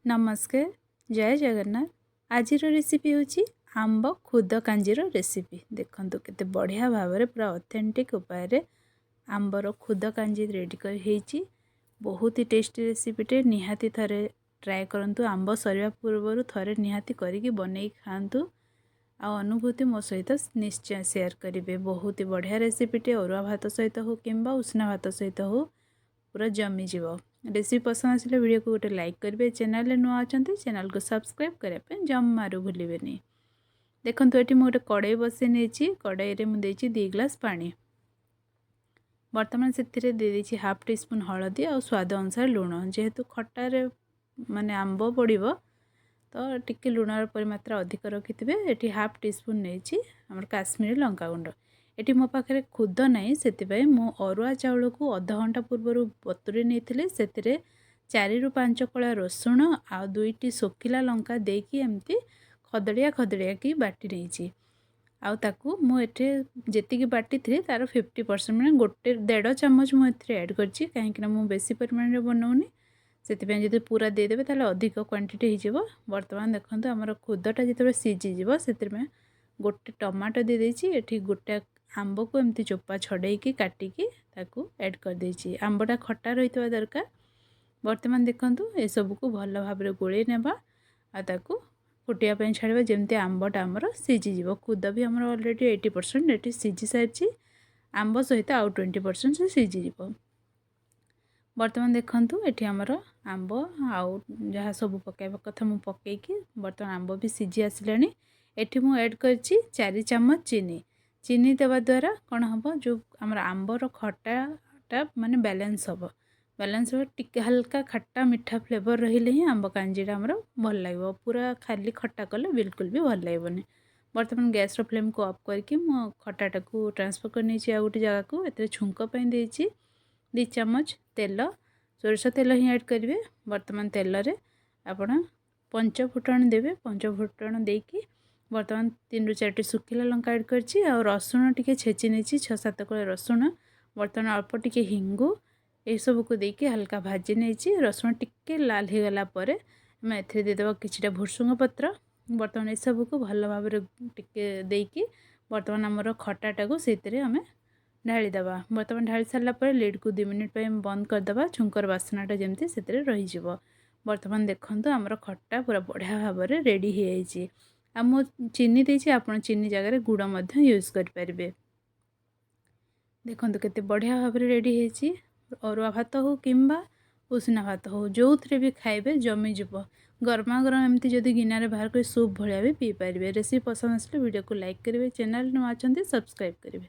नमस्कार जय जगन्नाथ। आज रेसिपी हूँ आंब खुद कांजीर रेसिपी। देखंतु केते बढ़िया भाव में पूरा ऑथेंटिक उपाय आंबर खुद कांजी रेडी कर बहुत ही टेस्टी रेसिपीटे। निहाती थरे ट्राए करंतु। आंब सरिया पूर्व थरे निहाती करिकी बनै खातु आ अनुभूति मो सहित निश्चय शेयर करेंगे। बहुत ही बढ़िया रेसिपीटे। अरुआ भात सहित हो किंबा उष्णा भात सहित हो पूरा जमी जीव। रेसिपी पसंद आसिले वीडियो को गोटे लाइक करेंगे। चैनल नुआ अच्छा चैनल को सब्सक्राइब करने जमारू भूलें। देखो ये मुझे कड़ाई बसई नहीं। कड़ाई में मुझे 2 ग्लास पानी। बर्तमान से देदेछि हाफ टी स्पून हलदी और स्वाद अनुसार लुण। जेहेतु खटार माने आंब पड़ो तो टिके लुणर परिमात्रा अधिक रखिथे। ये हाफ टी स्पून नहीं आम काश्मीरी लंका गुंड। ये मो पाखे खुद नहीं से मो अरुआ चाउल को अध घंटा पूर्व बतुरी नहीं से 4 ରୁ 5 कला रसुण आ 2टी शोखिला लंका देकी एमती खदड़िया खदड़िया की बाटी नहीं। आउ मुझे जी बाटी थी तार 50% मैंने 1.5 चम्मच मुझे ऐड करची। कहीं बेसी परिमाण में बनाऊनी से पूरा देदेवे ताले अधिक क्वांटिटी हो। बर्तमान देखो आमर खुदटा जो सीझीज से गोटे टमाटो दे देछि। एठी गोटे आंब को एमती चोपा छड़ेकी काटिकी ताकू ऐड कर देछि। आंबटा खट्टा रही दरकार। बर्तमान देखंतु ए सब को भल भाव में गोले नेबा आ ताकू फुटिया छाड़ा जमती आंबटा आमर सीझीज। खुद भी आमर ऑलरेडी 80% ये सीझी सारी। आंब सहित आउ 20% से सीझीज। बर्तमान देखंतु एठी आमर आंब आउ जहाँ सब पकाइबा कथा मु पकईकी बर्तमान आंब भी सीझी आसिलानी। एठी मु ऐड करछि 4 चम्मच चीनी। चीनी देवा द्वारा कौन हम जो आमर आंबर खट्टाटा माने बैलेंस हम। बैलेंस हो टिके हल्का खट्टा मीठा फ्लेवर रहिले ही आंब कांजीटा आमर भल लगे। पूरा खाली खट्टा कले बिल्कुल भी भल लगेनि। बर्तमान गैस फ्लेम को ऑफ करके मो खट्टाटा को ट्रांसफर कर नहीं आ गोटे जगह को। एते छुंक पई देछि 2 चम्मच तेल। सोरिष तेल ही ऐड करेंगे। बर्तमान तेल रे आपण 5 फुटण देवे। 5 फुटण देकी बर्तमान 3 ରୁ 4टी सुखिला लंका ऐड करछि। आ रसुण टिके छेची नहीं 6-7 कला रसुण। बर्तमान अल्प टिके हिंगु ये सब को देकी हल्का भाजी नहीं। रसुण टिके लाल हो गला परे मैं एथे देदेबा किछिटा भुसुंग पत्र। बर्तमान ये सब को भल भाव टिके देकी बर्तमान आमर खट्टाटा को सेतरे हमें ढाली दबा। बर्तमान ढाली सारा पर लिड को 2 मिनिट पे बंद करदबा। छुंकर बासनाटा जमती से रही। बर्तमान देखंतु आमर खट्टा पूरा बढ़िया भाव में रेडी हो जाइए। आ मो चीनी देछि आपण चीनी जगह गुड़ मध्य यूज कर पारिबे। देखंतु केते बढ़िया भाव में रेडी होइछि। अरुआ भात हो किंबा उष्णा भात हो जो थे भी खाइबे जमी जीव। गरमा गरम एमती जदि गिनारे बाहर कर सूप भलिया भी पी पारिबे। रेसिपी पसंद आसले वीडियो को लाइक करेंगे। चैनल नुआ अच्छा सब्सक्राइब करेंगे।